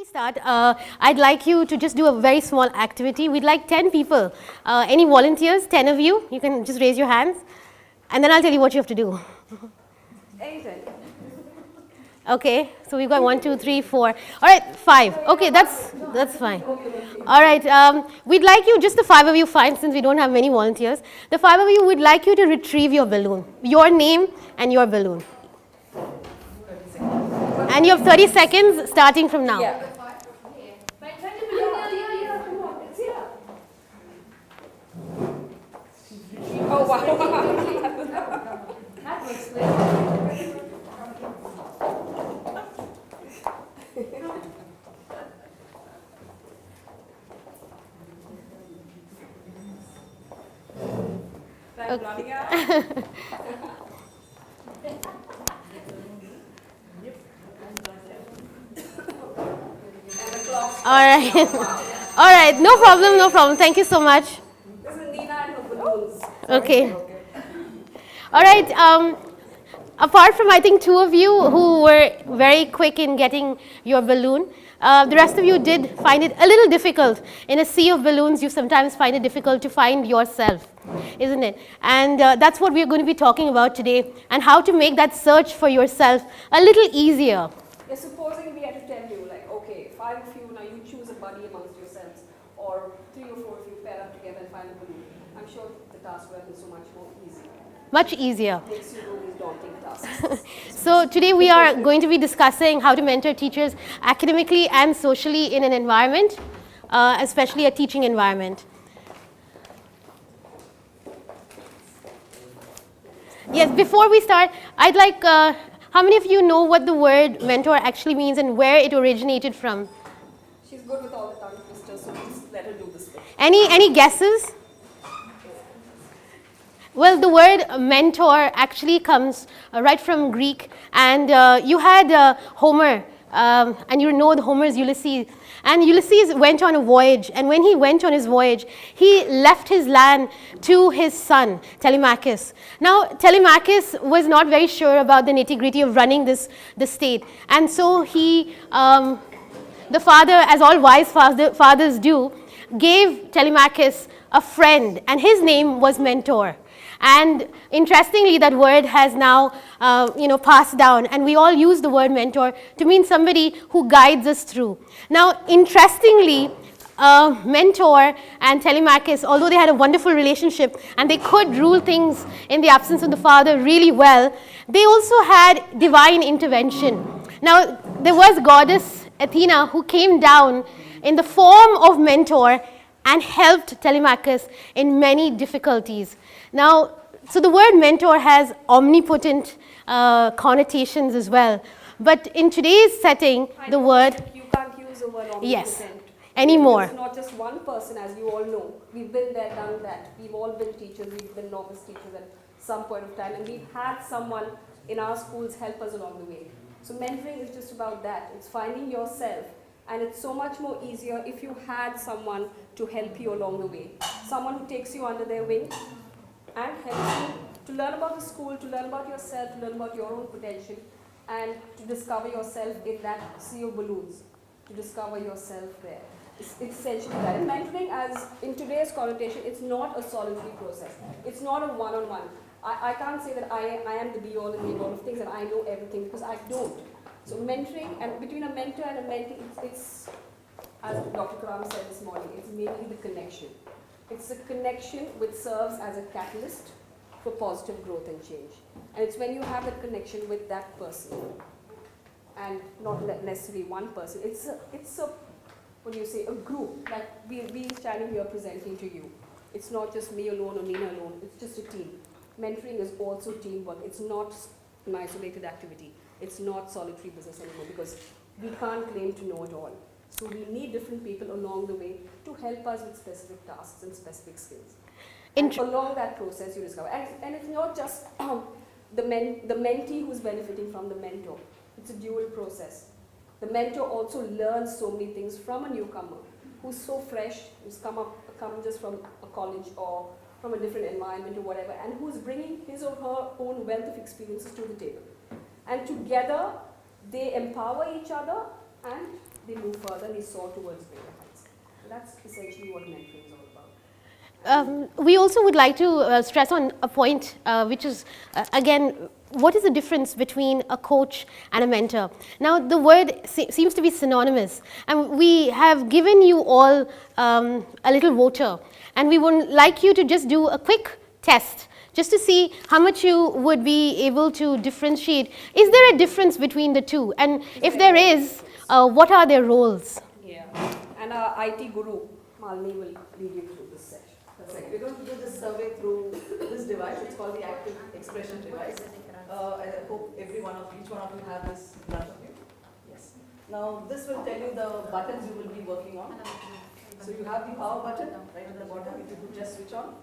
start, I'd like you to just do a very small activity. We'd like 10 people. Any volunteers? 10 of you? You can just raise your hands. And then I'll tell you what you have to do. Anything. Okay, so we've got 1, 2, 3, 4. All right, 5. Okay, that's fine. All right, we'd like you, just the 5 of you, fine, since we don't have many volunteers. The 5 of you would like you to retrieve your balloon, your name and your balloon. And you have 30 seconds starting from now. Yeah. Oh, wow. That looks All right. All right, no problem, no problem. Thank you so much. This is Nina and her balloons. Okay. All right. Apart from, I think, 2 of you who were very quick in getting your balloon, the rest of you did find it a little difficult. In a sea of balloons, you sometimes find it difficult to find yourself, isn't it? And that's what we're going to be talking about today, and how to make that search for yourself a little easier. Yeah, supposing we had to tell you, like, okay, 5 of you, now you choose a buddy amongst yourselves, or 3 or 4 of you pair up together and find a balloon. I'm sure the task would have been so much more easier. Much easier. Makes you do these daunting tasks. So today we are going to be discussing how to mentor teachers academically and socially in an environment, especially a teaching environment. Yes, before we start, I'd like, how many of you know what the word mentor actually means and where it originated from? She's good with all the tongue twisters, so just let her do this bit. Any guesses? Well, the word mentor actually comes right from Greek, and you had Homer, and you know Homer's Ulysses, and Ulysses went on a voyage, and when he went on his voyage, he left his land to his son, Telemachus. Now, Telemachus was not very sure about the nitty-gritty of running the state, and so he, the father, as all wise fathers do, gave Telemachus a friend, and his name was Mentor. And interestingly, that word has now, passed down, and we all use the word mentor to mean somebody who guides us through. Now, interestingly, Mentor and Telemachus, although they had a wonderful relationship and they could rule things in the absence of the father really well, they also had divine intervention. Now, there was goddess Athena who came down in the form of Mentor and helped Telemachus in many difficulties. Now, so the word mentor has omnipotent connotations as well. But in today's setting, the word... You can't use the word omnipotent. Yes, anymore. It's not just one person, as you all know. We've been there, done that. We've all been teachers. We've been novice teachers at some point of time. And we've had someone in our schools help us along the way. So mentoring is just about that. It's finding yourself. And it's so much more easier if you had someone to help you along the way. Someone who takes you under their wing and helps you to learn about the school, to learn about yourself, to learn about your own potential, and to discover yourself in that sea of balloons, to discover yourself there. It's essentially that. And mentoring, as in today's connotation, it's not a solitary process. It's not a one-on-one. I can't say that I am the be-all and end-all of things and I know everything, because I don't. So mentoring, and between a mentor and a mentee, it's as Dr. Karam said this morning, it's mainly the connection. It's a connection which serves as a catalyst for positive growth and change. And it's when you have that connection with that person, and not necessarily one person. It's a what do you say, a group. Like we standing here presenting to you. It's not just me alone or Nina alone. It's just a team. Mentoring is also teamwork. It's not an isolated activity. It's not solitary business anymore, because we can't claim to know it all. So we need different people along the way to help us with specific tasks and specific skills. And along that process you discover. And it's not just the mentee who's benefiting from the mentor. It's a dual process. The mentor also learns so many things from a newcomer who's so fresh, who's come just from a college or from a different environment or whatever, and who's bringing his or her own wealth of experiences to the table. And together, they empower each other and they move further, they soar towards greater heights. So that's essentially what mentoring is all about. We also would like to stress on a point which is, again, what is the difference between a coach and a mentor? Now, the word seems to be synonymous, and we have given you all a little voter, and we would like you to just do a quick test just to see how much you would be able to differentiate. Is there a difference between the two? And if there is, what are their roles? Yeah, and our IT guru, Malini, will lead you through this session. We're going to do this survey through this device. It's called the active expression device. I hope each one of you have this in front of you. Yes. Now this will tell you the buttons you will be working on. So you have the power button right at the bottom. If you could just switch on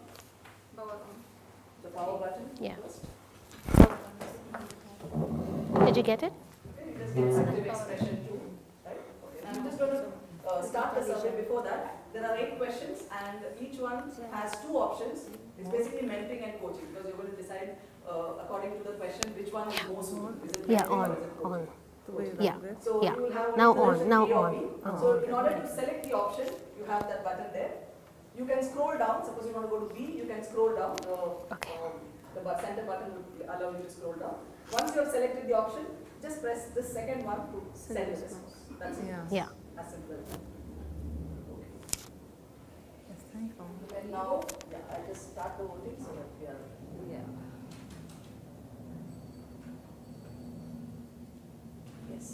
the power button. Yeah. First. Did you get it? Okay, you just get active expression 2. Right? Okay. I'm just going to start the survey. Before that, there are 8 questions, and each one has 2 options. It's basically mentoring and coaching, because you're going to decide according to the question which one is most suitable. Is it mentoring or is it coaching? Yeah. So Yeah. you will have Now choice on, of now A or on. B. Oh. So in order to select the option, you have that button there. You can scroll down. Suppose you want to go to B, you can scroll down. The center button will allow you to scroll down. Once you have selected the option, just press the second one to send the response. That's it. Yeah. As simple as that. And now, I'll just start the voting so that we are. Yeah. Yes.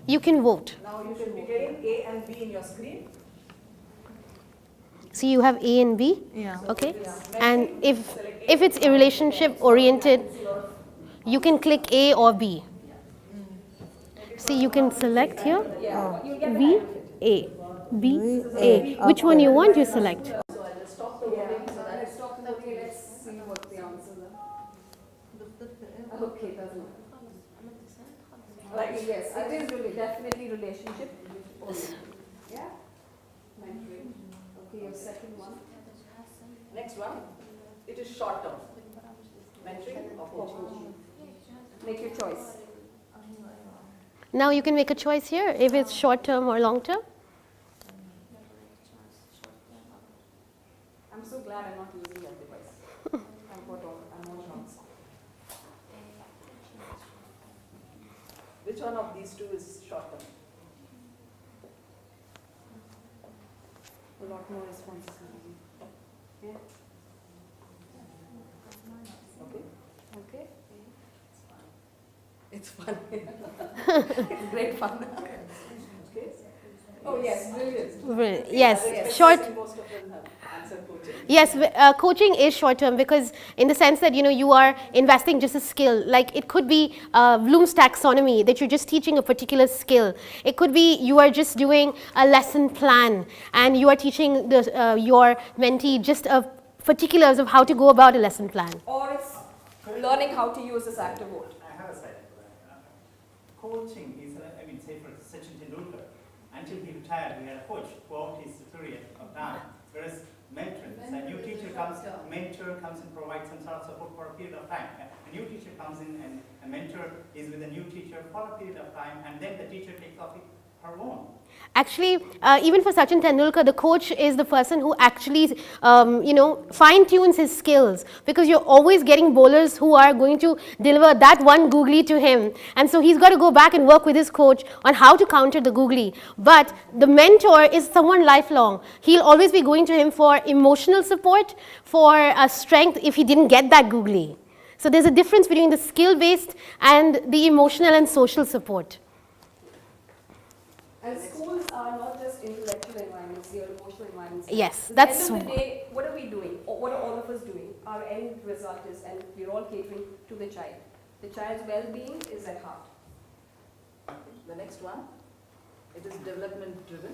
You can vote. Now you should be getting A and B in your screen. So you have A and B? Yeah. Okay. And if it's a relationship oriented, you can click A or B. See, you can select here. B, A. B, A. Which one you want, you select. So I'll just stop the voting so that Let's stop the voting. Let's see what the answers are. Okay, doesn't matter. Okay, yes, it is really definitely relationship. Yeah. Mentoring. Okay, your second one. next one, it is short term. Mentoring or coaching. Make your choice. Now you can make a choice here if it's short term or long term. I'm so glad I'm not using that device. I'm on shots. Which one of these two is short term? A lot more responses. Yeah. Okay. Okay. It's fun. It's great fun. Okay. Oh yes, brilliant. Right. Yes, short. Most of them have answered coaching. Yes, coaching is short term because in the sense that you are investing just a skill. Like it could be Bloom's taxonomy that you're just teaching a particular skill. It could be you are just doing a lesson plan and you are teaching your mentee just particulars of how to go about a lesson plan. Or it's learning how to use this active vote. I have a side. Coaching is, say for Sachin Tendulkar, until he retired, we had a coach throughout his period of time. Whereas mentoring, a new teacher comes, mentor comes and provides some sort of support for a period of time. A new teacher comes in and a mentor is with a new teacher for a period of time, and then the teacher takes off her own. Actually, even for Sachin Tendulkar, the coach is the person who actually, fine-tunes his skills because you're always getting bowlers who are going to deliver that one googly to him. And so he's got to go back and work with his coach on how to counter the googly. But the mentor is someone lifelong. He'll always be going to him for emotional support, for strength if he didn't get that googly. So there's a difference between the skill-based and the emotional and social support. And schools are not just intellectual environments, they are emotional environments. Yes, At that's the end of the day, what are we doing? Or what are all of us doing? Our end result is, and we're all catering to the child. The child's well-being is at heart. The next one, it is development driven.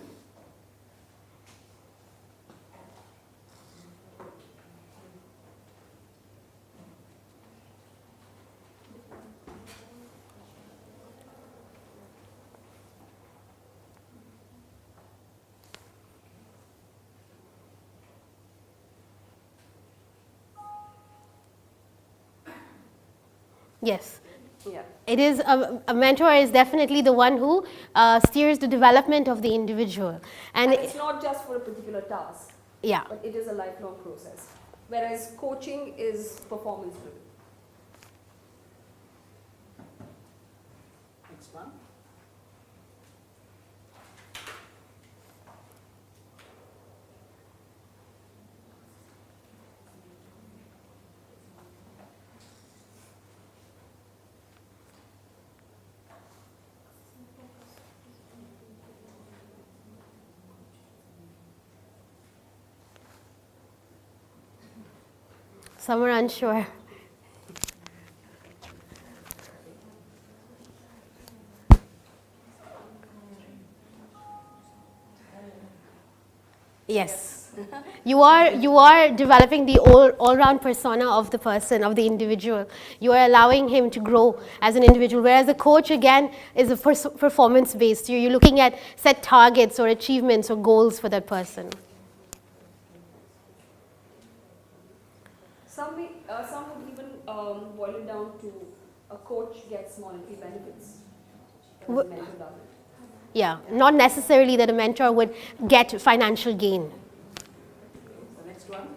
Yes. Yeah. It is a mentor is definitely the one who steers the development of the individual. And it's not just for a particular task, Yeah. but it is a lifelong process. Whereas coaching is performance driven. Next one. Some are unsure. Yes. You are developing the all-round persona of the person, of the individual. You are allowing him to grow as an individual, whereas a coach, again, is a performance-based. You're looking at set targets or achievements or goals for that person. Some would even boil it down to a coach gets monetary benefits, but a mentor doesn't. Yeah, not necessarily that a mentor would get financial gain. The next one.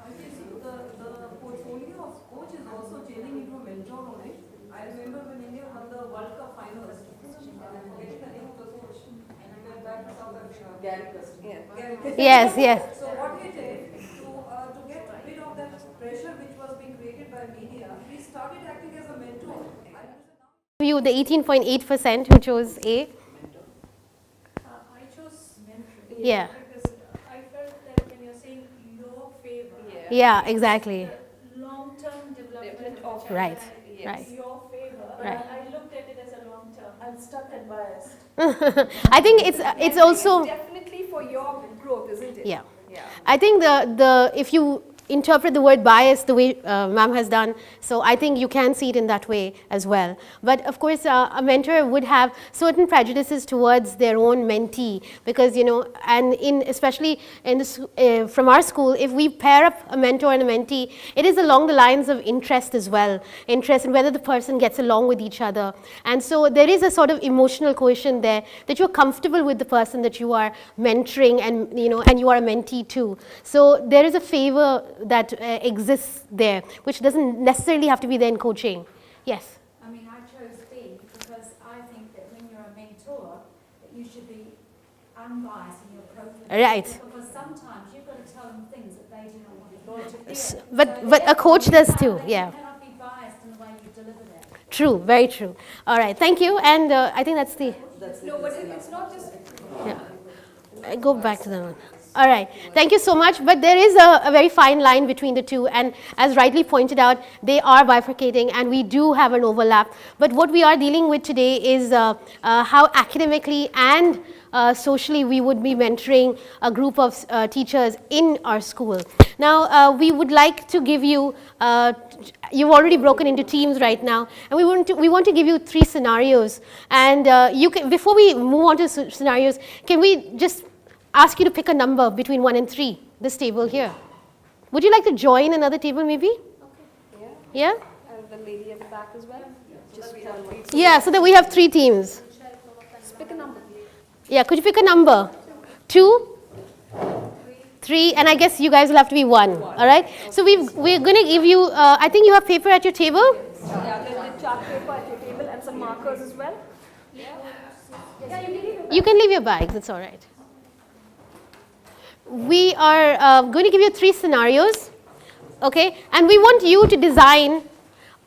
I think the portfolio of coach is also changing into a mentor only. I remember when India won the World Cup finals, I'm forgetting the name of the coach, and I went back to South Africa. Gary Preston. Yeah. Yes, yes. So what he did to get rid of that pressure which was being created by media, he started acting as a mentor. You, the 18.8% who chose A. I chose mentoring. Yeah. Because I felt that when you're saying your favor, Yeah, exactly. long-term development of Right, yes. right. your favor, but Right. I looked at it as a long-term. I'm stuck and biased. I think it's also, It's definitely for your growth, isn't it? yeah. Yeah. I think if you interpret the word bias the way ma'am has done, so I think you can see it in that way as well. But of course, a mentor would have certain prejudices towards their own mentee, because and especially in this, from our school, if we pair up a mentor and a mentee, it is along the lines of interest as well, interest in whether the person gets along with each other, and so there is a sort of emotional cohesion there, that you're comfortable with the person that you are mentoring, and and you are a mentee too. So there is a favor that exists there, which doesn't necessarily have to be there in coaching. Yes. I mean, I chose B because I think that when you're a mentor, that you should be unbiased in your approach with Right. people, because sometimes you've got to tell them things that they do not want to hear. But a coach does too, yeah. You cannot be biased in the way you deliver that. True, very true. All right, thank you, and I think that's the, No, but it's not just. yeah. I go back to that one. All right, thank you so much. But there is a very fine line between the two, and as rightly pointed out, they are bifurcating, and we do have an overlap. But what we are dealing with today is how academically and socially we would be mentoring a group of teachers in our school. Now, we would like to give you, you've already broken into teams right now, and we want to give you 3 scenarios. And you can, before we move on to scenarios, can we just ask you to pick a number between 1 and 3, this table here. Would you like to join another table maybe? Yeah. Yeah? And the lady at the back as well. Just one. Yeah, so that we have 3 teams. Just pick a number. Yeah, could you pick a number? 2, 3, and I guess you guys will have to be 1. All right? So we're going to give you, I think you have paper at your table? Yeah, there's the chart paper at your table and some markers as well. You can leave your bags, it's all right. We are going to give you 3 scenarios, okay? And we want you to design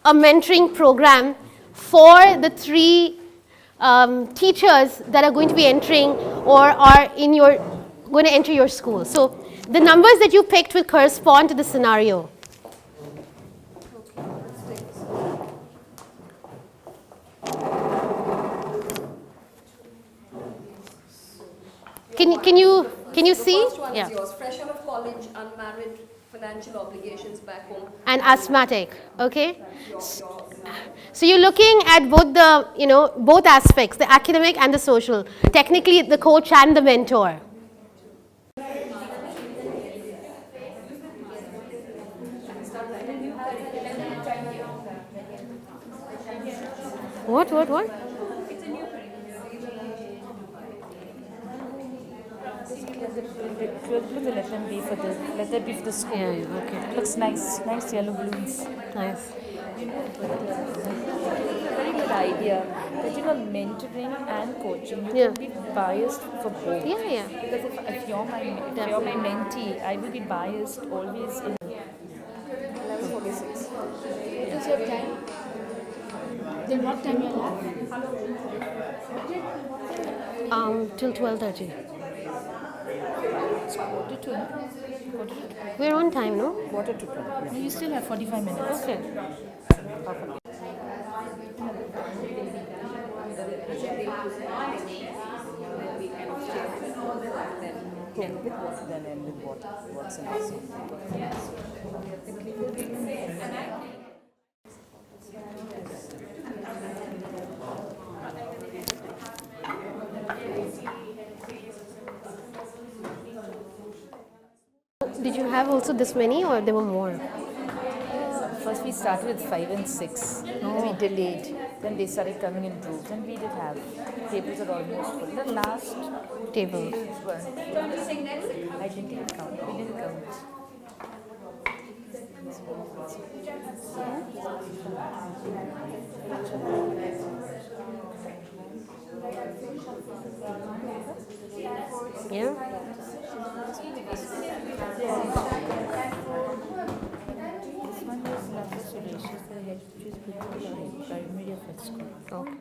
a mentoring program for the 3 teachers that are going to be entering or are going to enter your school. So the numbers that you picked will correspond to the scenario. Can you So see? the first one Yeah. is yours. Fresh out of college, unmarried, financial obligations back home. And asthmatic, okay? Your So you're looking at both the, both aspects, the academic and the social. Technically, the coach and the mentor. What? Let them be for the school. Yeah, okay. Looks nice. Nice yellow balloons. Nice. Very good idea. But mentoring and coaching, you Yeah. can be biased for both. Yeah. Because if you're my mentee, I will be biased always in 11:46. Is your time? Then what time you have? Till 12:30. quarter to We're on time, no? Quarter to 12. You still have 45 minutes. Okay. Yeah. With what then and with what works and also. Did you have also this many or there were more? First we started with 5 and 6. We delayed. Then they started coming in groups, and we did have tables are almost full. The last Table. tables were. I didn't even count. We didn't count. Yeah. This one is Lata Suresh. She's the head. She's the primary of her school. Okay.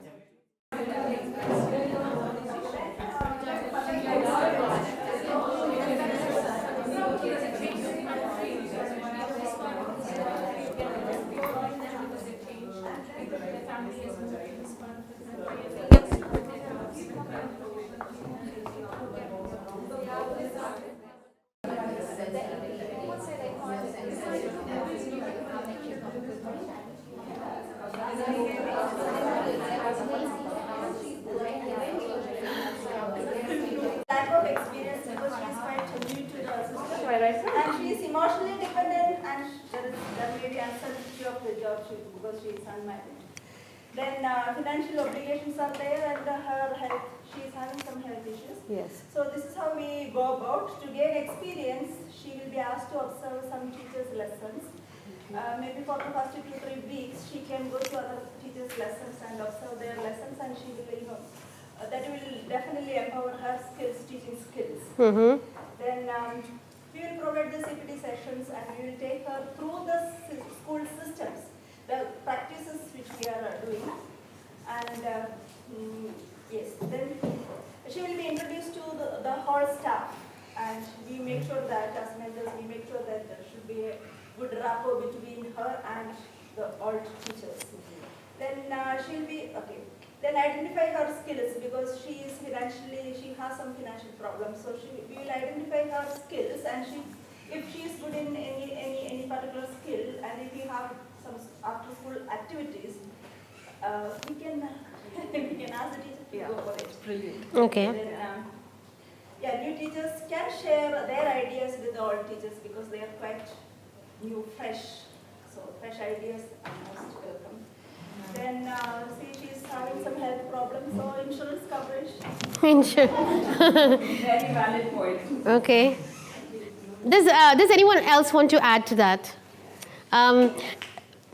Lack of experience because she is quite new to the system and she is emotionally dependent and that may be uncertainty of the job because she is unmarried. Then financial obligations are there and her health, she is having some health issues. Yes. So this is how we go about. To gain experience, she will be asked to observe some teachers' lessons. Maybe for the first 2 to 3 weeks, she can go to other teachers' lessons and observe their lessons and she will, that will definitely empower her skills, teaching skills. Mm-hmm. Then we will provide the CPT sessions and we will take her through the school systems, the practices which we are doing. And yes, then she will be introduced to the whole staff and we make sure that as mentors, we make sure that there should be a good rapport between her and the all teachers. Then she'll be, okay. Then identify her skills because she is financially, she has some financial problems. So we will identify her skills and if she is good in any particular skill and if you have some after school activities, we can ask the teacher to go for it. Brilliant. Okay. Then, new teachers can share their ideas with all teachers because they are quite new, fresh. So fresh ideas are most welcome. Then see she's having some health problems, so insurance coverage. Very valid point. Okay. Does anyone else want to add to that?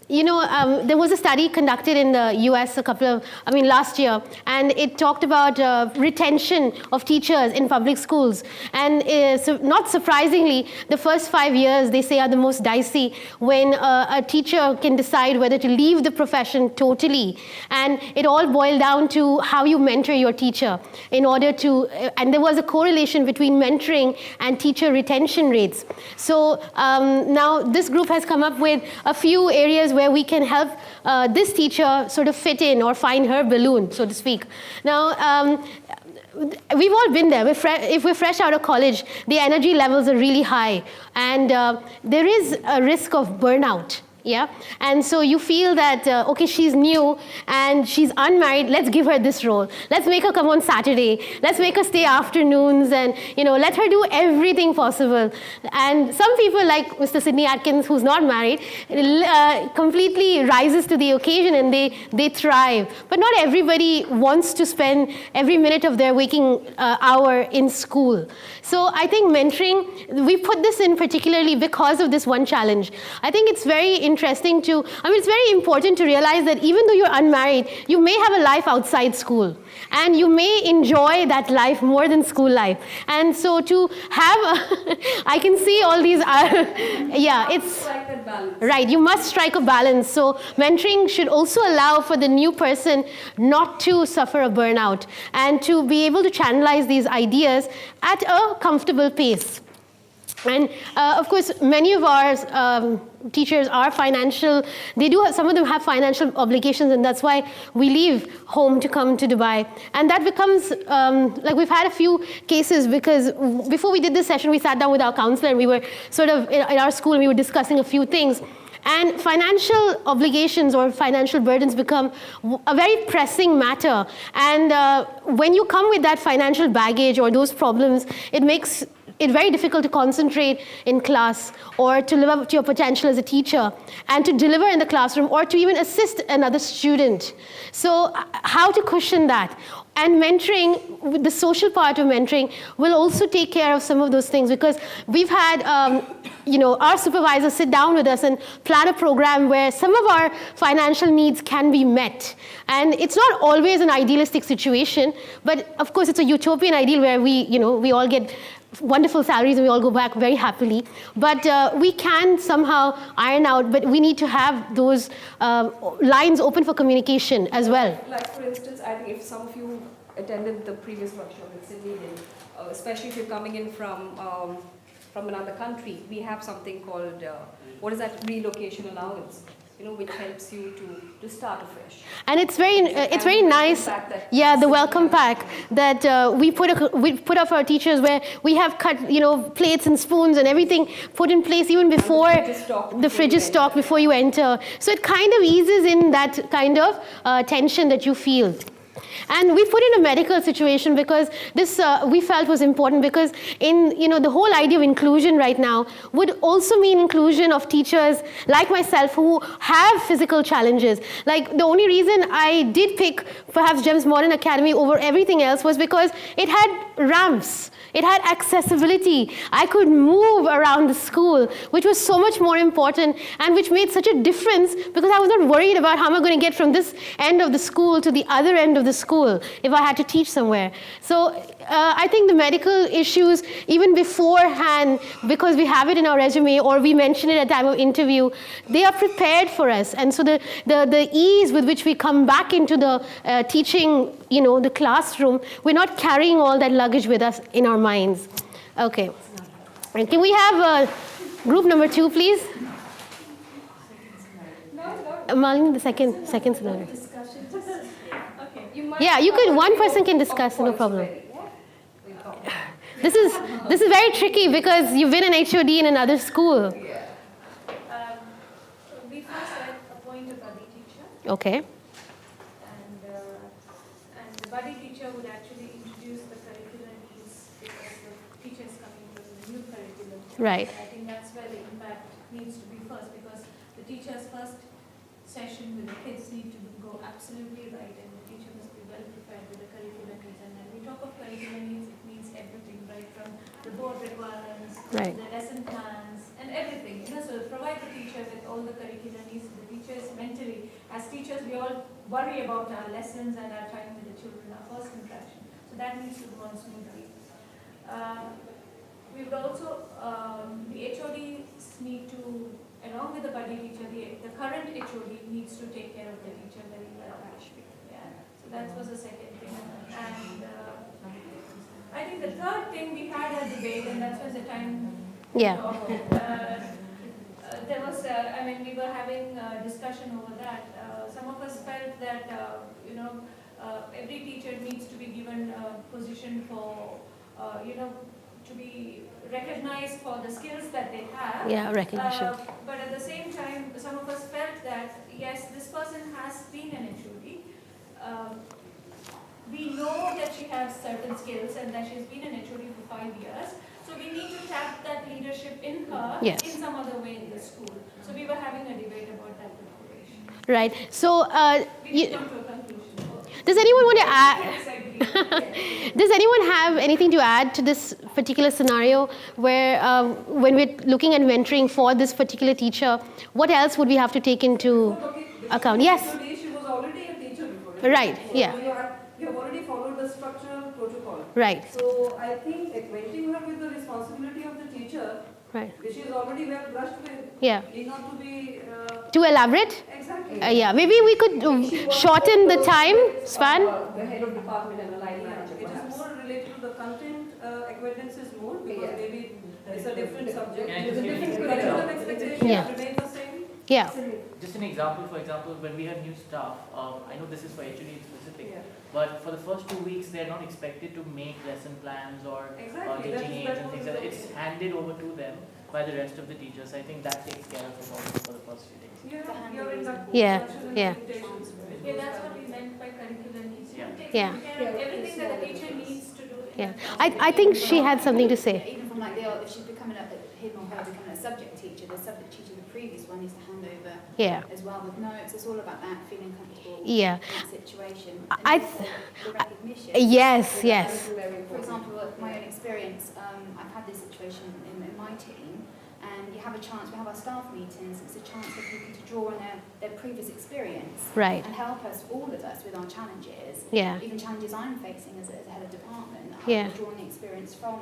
There was a study conducted in the US last year, and it talked about retention of teachers in public schools. And so not surprisingly, the first 5 years, they say, are the most dicey when a teacher can decide whether to leave the profession totally. And it all boiled down to how you mentor your teacher in order to, and there was a correlation between mentoring and teacher retention rates. So now this group has come up with a few areas where we can help this teacher sort of fit in or find her balloon, so to speak. Now, we've all been there. If we're fresh out of college, the energy levels are really high, and there is a risk of burnout Yeah, and so you feel that, okay, she's new and she's unmarried, let's give her this role. Let's make her come on Saturday. Let's make her stay afternoons and, let her do everything possible. And some people, like Mr. Sidney Atkins, who's not married, completely rises to the occasion and they thrive. But not everybody wants to spend every minute of their waking hour in school. So I think mentoring, we put this in particularly because of this one challenge. I think it's very interesting it's very important to realize that even though you're unmarried, you may have a life outside school. And you may enjoy that life more than school life. And so to have, I can see all these, it's, Strike that balance. right, you must strike a balance. So mentoring should also allow for the new person not to suffer a burnout and to be able to channelize these ideas at a comfortable pace. And of course, many of our teachers are financial. Some of them have financial obligations, and that's why we leave home to come to Dubai. And that becomes, like we've had a few cases because before we did this session, we sat down with our counselor and we were sort of, in our school, and we were discussing a few things. And financial obligations or financial burdens become a very pressing matter. And when you come with that financial baggage or those problems, it makes it very difficult to concentrate in class or to live up to your potential as a teacher and to deliver in the classroom or to even assist another student. So how to cushion that? And mentoring, the social part of mentoring, will also take care of some of those things because we've had our supervisors sit down with us and plan a program where some of our financial needs can be met. And it's not always an idealistic situation, but of course it's a utopian ideal where we all get wonderful salaries and we all go back very happily. But we can somehow iron out, but we need to have those lines open for communication as well. Like for instance, I think if some of you attended the previous workshop in Sydney, especially if you're coming in from another country, we have something called, what is that, relocation allowance. Which helps you to start afresh. And it's very nice. Yeah, the welcome pack that we put up for our teachers, where we have cut plates and spoons and everything put in place even before the fridge is stocked before you enter. So it kind of eases in that kind of tension that you feel. And we put in a medical situation because this we felt was important because in the whole idea of inclusion right now would also mean inclusion of teachers like myself who have physical challenges. Like the only reason I did pick perhaps GEMS Modern Academy over everything else was because it had ramps. It had accessibility. I could move around the school, which was so much more important and which made such a difference because I was not worried about how am I going to get from this end of the school to the other end of the school if I had to teach somewhere. So I think the medical issues, even beforehand, because we have it in our resume or we mention it at the time of interview, they are prepared for us. And so the ease with which we come back into the teaching, the classroom, we're not carrying all that luggage with us in our minds. Okay. And can we have group number 2, please? Malini, the second scenario. Yeah, one person can discuss, no problem. This is very tricky because you've been an HOD in another school. We first appoint a buddy teacher. Okay. And the buddy teacher would actually introduce the curriculum needs because the teacher is coming with a new curriculum. Right. I think that's where the impact needs to be first because the teacher's first session with the kids need to go absolutely right and the teacher must be well prepared with the curriculum needs. And when we talk of curriculum needs, it means everything, right from the board requirements, Right. the lesson plans, and everything. So provide the teacher with all the curriculum needs. The teachers mentally, as teachers, we all worry about our lessons and our time with the children, our first interaction. So that needs to go on smoothly. We would also, the HODs need to, along with the buddy teacher, the current HOD needs to take care of the teacher very well. Yeah. So that was the second thing. And I think the third thing we had a debate, and that was the time. Yeah. There was, we were having a discussion over that. Some of us felt that, every teacher needs to be given a position for, to be recognized for the skills that they have. Yeah, recognition. But at the same time, some of us felt that yes, this person has been an HOD. We know that she has certain skills and that she's been an HOD for 5 years. So we need to tap that leadership in her Yes. in some other way in the school. So we were having a debate about that with Quresh. Right. So, We did come to a conclusion. does anyone want to add? Yes, I agree. Does anyone have anything to add to this particular scenario where when we're looking at mentoring for this particular teacher, what else would we have to take into account? Yes. Actually, she was already a teacher before. Right, yeah. You have already followed the structural protocol. Right. So I think acquainting her with the responsibility of the teacher, Right. which is already well brushed with, Yeah. need not to be Too elaborate? exactly. Yeah. Maybe we could shorten the time span. The head of department and the line manager, It perhaps. is more related to the content acquaintance is more because Yeah. maybe it's a different subject. Can I It's a just give different you an curriculum example? expectations Yeah. remain the same. Yeah. Just an example, for example, when we have new staff, I know this is for HOD specific, Yeah. but for the first 2 weeks, they're not expected to make lesson plans or Exactly, teaching aids and things like that. okay. It's handed over to them by the rest of the teachers. I think that takes care of it also for the first few days. You're in that Yeah, structural yeah. limitations. Yeah, that's what we meant by curricular needs. You Yeah. take Yeah. care of everything that the teacher needs to do. in Yeah. that I think she had something to say. Even from like if she's becoming him or her becoming a subject teacher, the subject teacher, the previous one, needs to hand over Yeah. as well with notes. It's all about that feeling comfortable Yeah. in the situation. I And also the recognition. Yes, yes. For example, my own experience, I've had this situation in my team, and you have a chance, we have our staff meetings, it's a chance for people to draw on their previous experience Right. and help us, all of us, with our challenges, Yeah. even challenges I'm facing as a head of department. Yeah. I'm drawing experience from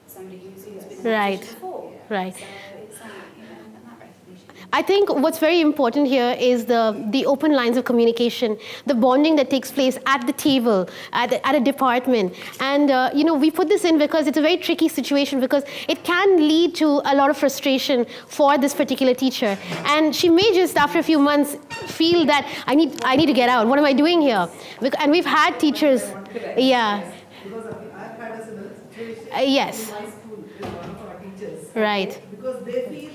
somebody who's been in Right. that position before. Right. So it's, and that recognition. I think what's very important here is the open lines of communication, the bonding that takes place at the table, at a department. And, we put this in because it's a very tricky situation because it can lead to a lot of frustration for this particular teacher. And she may just, after a few months, feel that I need to get out. What am I doing here? And we've had teachers, yeah, Because I've had a similar situation yes, in my school with one of our teachers. right, Because they feel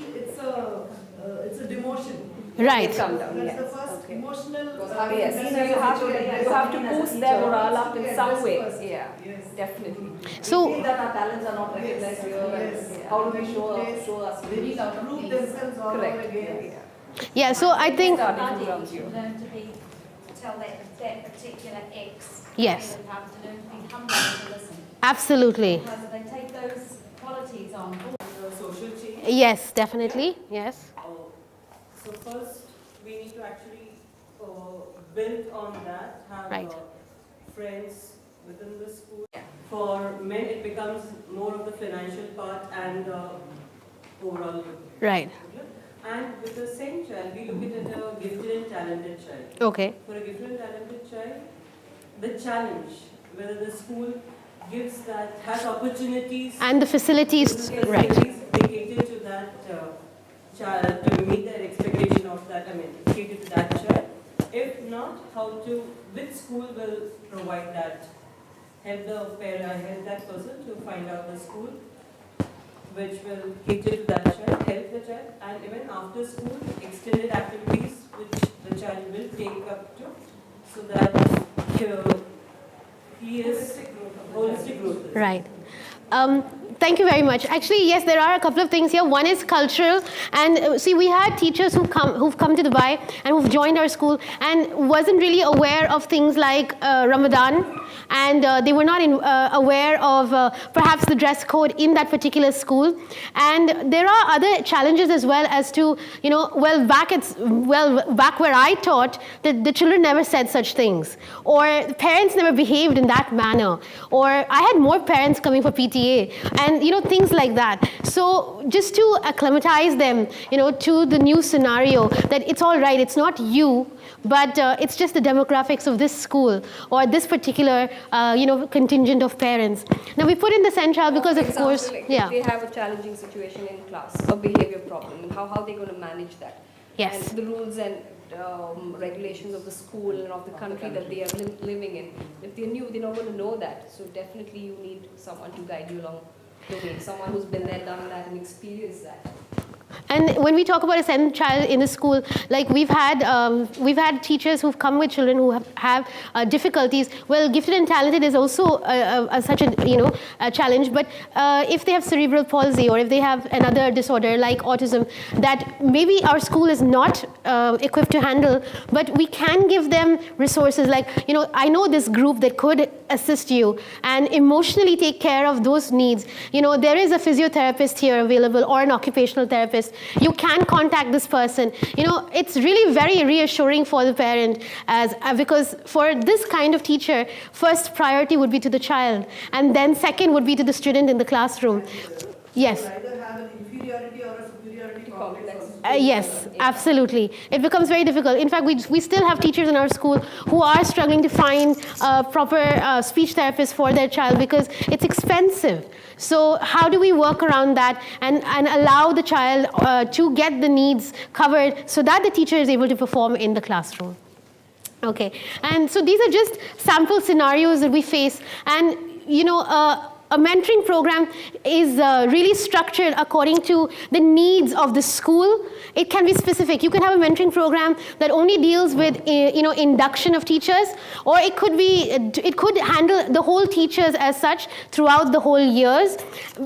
it's a demotion. right. Come down, That's yes. the first emotional. Yes, so you have to boost their morale up in some way. Yeah, Yes. definitely. So- We feel that our talents are not recognized here. and Yes. How do we show us? They need to prove themselves all over Correct. again. Yeah, so I think, Starting from zero. Learn to be, tell their particular X. Yes. They have to learn to be humble and to listen. absolutely. Because if they take those qualities on board, Social change. Yes, definitely, yes. So first, we need to actually build on that, have Right. friends within the school. For men, it becomes more of the financial part and overall. Right, And with the same child, we look at it a gifted and talented child. okay, For a gifted and talented child, the challenge, whether the school gives that, has opportunities. and the facilities, right, Dedicated to that child to meet their expectation of that, cater to that child. If not, how to, which school will provide that, help the parent, help that person to find out the school which will cater to that child, help the child, and even after school, extended activities which the child will take up to, so that he is holistic growth. right. Thank you very much. Actually, yes, there are a couple of things here. One is cultural, and see, we had teachers who've come to Dubai and who've joined our school and wasn't really aware of things like Ramadan, and they were not aware of perhaps the dress code in that particular school. And there are other challenges as well as to, back where I taught, the children never said such things, or the parents never behaved in that manner, or I had more parents coming for PTA, and things like that. So just to acclimatize them, to the new scenario, that it's all right, it's not you, but it's just the demographics of this school or this particular, contingent of parents. Now we put in the central because, of course, yeah. They have a challenging situation in class, a behavior problem, and how they're going to manage that. Yes. And the rules and regulations of the school and of the country that they are living in. If they're new, they're not going to know that. So definitely you need someone to guide you along domain, someone who's been there, done that, and experienced that. And when we talk about a SEND child in the school, like we've had teachers who've come with children who have difficulties. Well, gifted and talented is also such a challenge. But if they have cerebral palsy or if they have another disorder like autism, that maybe our school is not equipped to handle, but we can give them resources. Like, I know this group that could assist you and emotionally take care of those needs. There is a physiotherapist here available or an occupational therapist. You can contact this person. It's really very reassuring for the parent because for this kind of teacher, first priority would be to the child, and then second would be to the student in the classroom. Yes. You either have an inferiority or a superiority complex. Yes, absolutely. It becomes very difficult. In fact, we still have teachers in our school who are struggling to find proper speech therapists for their child because it's expensive. So how do we work around that and allow the child to get the needs covered so that the teacher is able to perform in the classroom? Okay, and so these are just sample scenarios that we face, and a mentoring program is really structured according to the needs of the school. It can be specific. You can have a mentoring program that only deals with induction of teachers, or it could handle the whole teachers as such throughout the whole years.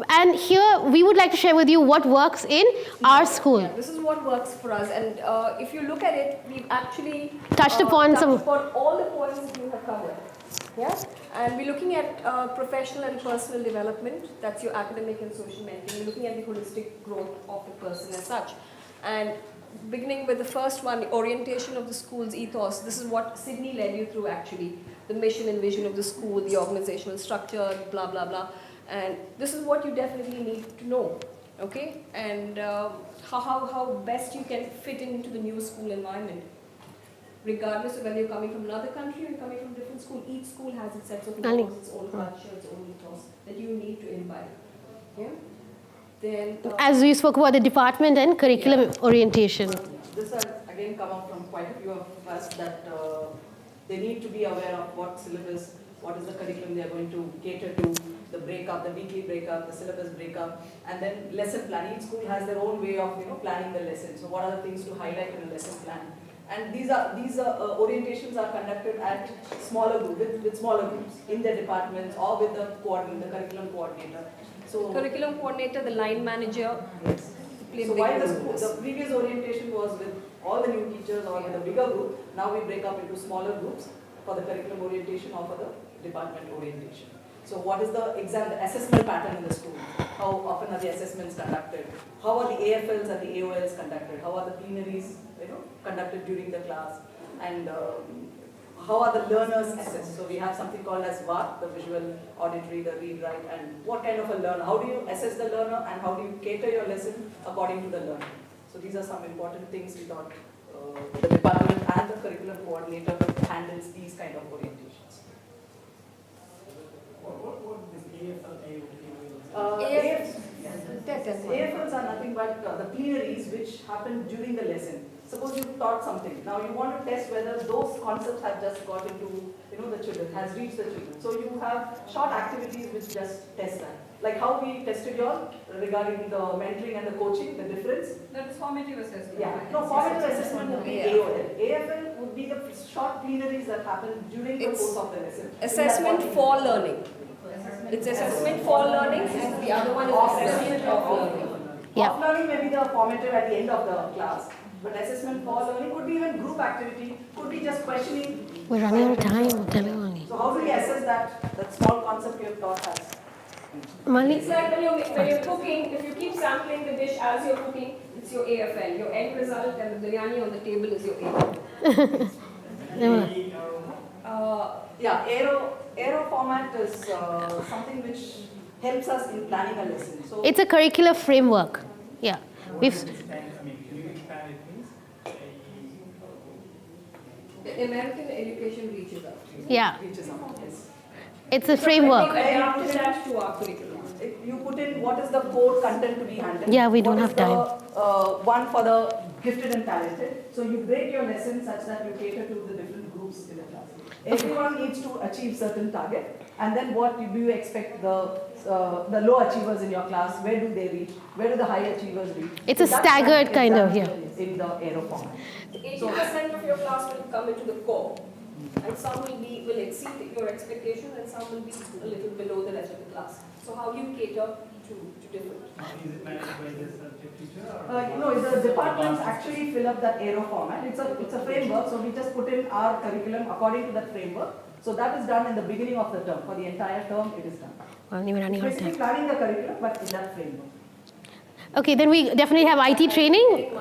And here we would like to share with you what works in our school. Yeah, this is what works for us, and if you look at it, we've actually touched upon all the points that you have covered. Yeah, and we're looking at professional and personal development. That's your academic and social mentoring. We're looking at the holistic growth of the person as such. And beginning with the first one, the orientation of the school's ethos. This is what Sydney led you through actually. The mission and vision of the school, the organizational structure, blah, blah, blah. And this is what you definitely need to know, okay? And how best you can fit into the new school environment. Regardless of whether you're coming from another country or you're coming from a different school, each school has its sets of norms, its own culture, its own ethos that you need to imbibe. Yeah? Then, as we spoke about the department and curriculum orientation. This has again come up from quite a few of us that they need to be aware of what syllabus, what is the curriculum they are going to cater to, the breakup, the weekly breakup, the syllabus breakup, and then lesson plan. Each school has their own way of planning the lesson. So what are the things to highlight in a lesson plan? And these orientations are conducted at smaller groups, with smaller groups in their departments or with the curriculum coordinator. So curriculum coordinator, the line manager. Yes. So while the previous orientation was with all the new teachers or with a bigger group, now we break up into smaller groups for the curriculum orientation or for the department orientation. So what is the assessment pattern in the school? How often are the assessments conducted? How are the AFLs and the AOLs conducted? How are the plenaries conducted during the class? And how are the learners assessed? So we have something called as VAR, the visual, auditory, the read, write, and what kind of a learner? How do you assess the learner and how do you cater your lesson according to the learner? So these are some important things we thought the department and the curriculum coordinator handles these kind of orientations. What is AFL, AFLs are nothing but the plenaries which happen during the lesson. Suppose you taught something. Now you want to test whether those concepts have just got into the children, has reached the children. So you have short activities which just test that. Like how we tested you all regarding the mentoring and the coaching, the difference. That is formative assessment. Yeah. No, formative assessment would be AOL. AFL would be the short plenaries that happen during the course of the lesson. Assessment for learning. It's assessment for learning, and the other one is assessment of learning. Yeah. Off learning may be the formative at the end of the class, but assessment for learning could be even group activity, could be just questioning. We're running out of time. So how do we assess that small concept you have taught us? It's like when you're cooking, if you keep sampling the dish as you're cooking, it's your AFL. Your end result and the biryani on the table is your AFL. Aero format is something which helps us in planning a lesson. So it's a curricular framework. Yeah. The American education reaches out. Yeah. Reaches out, yes. It's a framework. We adapted that to our curriculum. You put in what is the core content to be handled. Yeah, we don't have time. One for the gifted and talented. So you break your lesson such that you cater to the different groups in the class. Everyone needs to achieve certain target, and then what do you expect the the low achievers in your class, where do they reach? Where do the high achievers reach? It's a that's staggered done- kind of, done yeah. In the arrow format. 80% of your class will come into the core, and some will exceed your expectation, and some will be a little below the rest of the class. So how do you cater to different? Is it managed by the subject teacher or? The departments actually fill up that arrow format. It's a framework, so we just put in our curriculum according to that framework. So that is done in the beginning of the term. For the entire term, it is done. Well, we're running out of Basically time. planning the curriculum, but in that framework. Okay, then we definitely have IT training.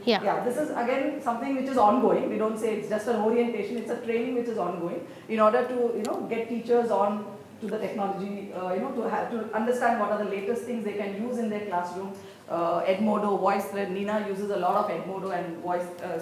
Yeah. Yeah, this is again something which is ongoing. We don't say it's just an orientation. It's a training which is ongoing in order to get teachers on to the technology. To understand what are the latest things they can use in their classroom. Edmodo, VoiceThread. Nina uses a lot of Edmodo, and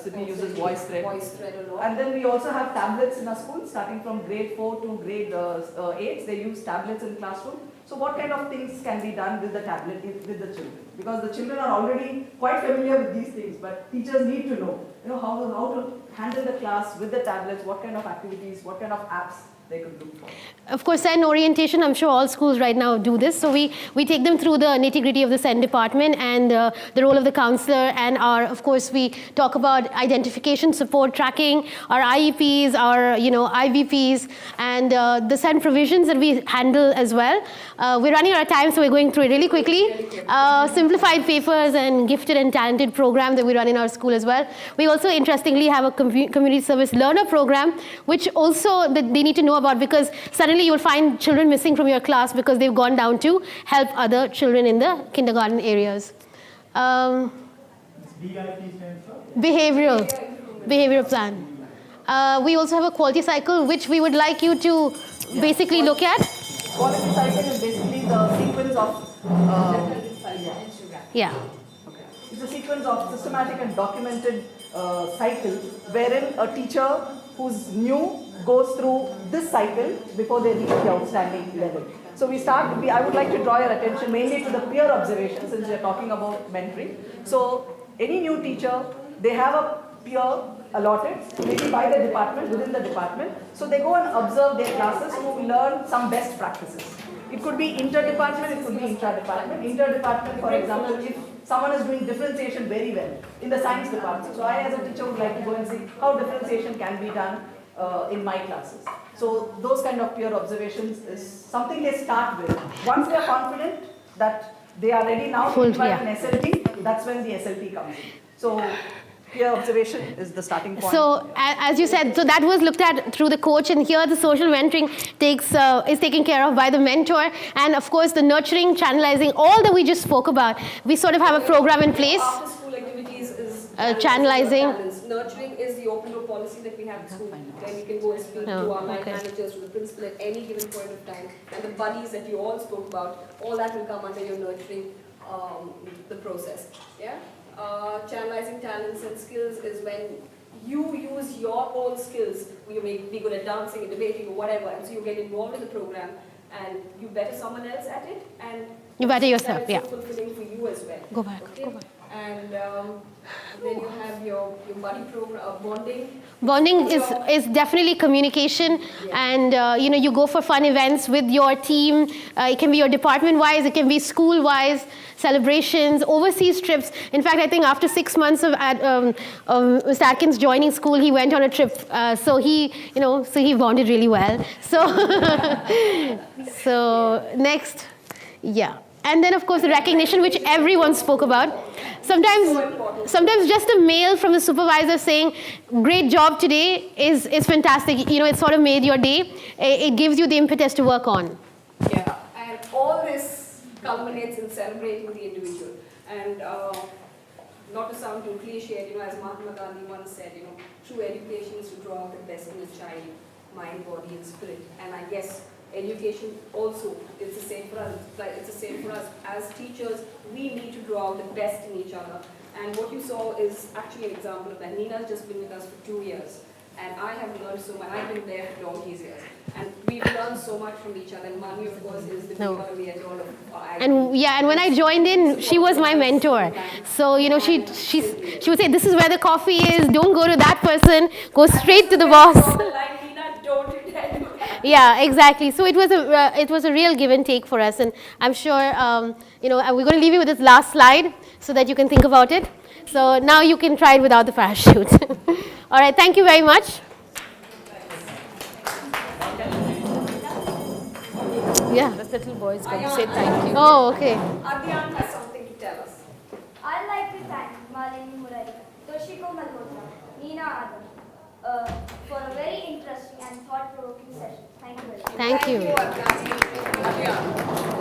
Sydney uses VoiceThread. VoiceThread a lot. And then we also have tablets in our school, starting from grade 4 to grade 8. They use tablets in classroom. So what kind of things can be done with the tablet with the children? Because the children are already quite familiar with these things, but teachers need to know, how to handle the class with the tablets, what kind of activities, what kind of apps they could look for. Of course, SEN orientation, I'm sure all schools right now do this. So we take them through the nitty-gritty of the SEN department and the role of the counselor, and of course, we talk about identification, support, tracking, our IEPs, our IVPs, and the SEN provisions that we handle as well. We're running out of time, so we're going through it really quickly. Simplified papers and gifted and talented program that we run in our school as well. We also, interestingly, have a community service learner program, which also they need to know about, because suddenly you will find children missing from your class because they've gone down to help other children in the kindergarten areas. BIP stands for? Behavioral plan. We also have a quality cycle, which we would like you to basically look at. Quality cycle is basically the sequence of Yeah. It's a sequence of systematic and documented cycle wherein a teacher who's new goes through this cycle before they reach the outstanding level. So I would like to draw your attention mainly to the peer observation, since we are talking about mentoring. So any new teacher, they have a peer allotted, maybe by the department, within the department. So they go and observe their classes to learn some best practices. It could be inter-department, it could be intra-department. Inter-department, for example, if someone is doing differentiation very well in the science department. So I as a teacher would like to go and see how differentiation can be done in my classes. So those kind of peer observations is something they start with. Once they are confident that they are ready now to invite an SLT, that's when the SLT comes in. So peer observation is the starting point. So as you said, so that was looked at through the coach, and here the social mentoring is taken care of by the mentor, and of course the nurturing, channelizing, all that we just spoke about. We sort of have a program in place. After school activities is channelizing. Nurturing is the open door policy that we have at school. Then you can go and speak to our line managers, to the principal at any given point of time, and the buddies that you all spoke about, all that will come under your nurturing the process. Yeah. Channelizing talents and skills is when you use your own skills. You may be good at dancing and debating or whatever, and so you get involved in the program and you better someone else at it, and you better yourself. it's Yeah. so fulfilling for you as well. Go back. Okay? Go back. And then you have your buddy program, bonding. Bonding is definitely communication, and you go for fun events with your team. It can be your department-wise, it can be school-wise, celebrations, overseas trips. In fact, I think after 6 months of Mr. Atkins joining school, he went on a trip. So he bonded really well. So next, yeah. And then, of course, the recognition, which everyone spoke about. Sometimes just a mail from the supervisor saying, great job today is fantastic. It sort of made your day. It gives you the impetus to work on. Yeah, and all this culminates in celebrating the individual. And not to sound too cliche, as Mahatma Gandhi once said, true education is to draw out the best in a child, mind, body, and spirit. And I guess education also, it's the same for us. It's the same for us. As teachers, we need to draw out the best in each other. And what you saw is actually an example of that. Nina's just been with us for 2 years. And I have learned so much. I've been there for donkey's years. And we've learned so much from each other. And Mani, of course, is the liaison of our and when I joined in, she was my mentor. So, she would say, this is where the coffee is. Don't go to that person. Go straight to the boss. Nina, don't tell you that. Yeah, exactly. So it was a real give and take for us, and I'm sure you know, we're going to leave you with this last slide so that you can think about it. So now you can try it without the parachute. All right, thank you very much. Yeah. This little boy is going to say thank you. Oh, okay. Adyan has something to tell us. I'd like to thank Malini Murari, Toshiko Malhotra, Neena Adam for a very interesting and thought-provoking session. Thank you very much. Thank you. Adyan.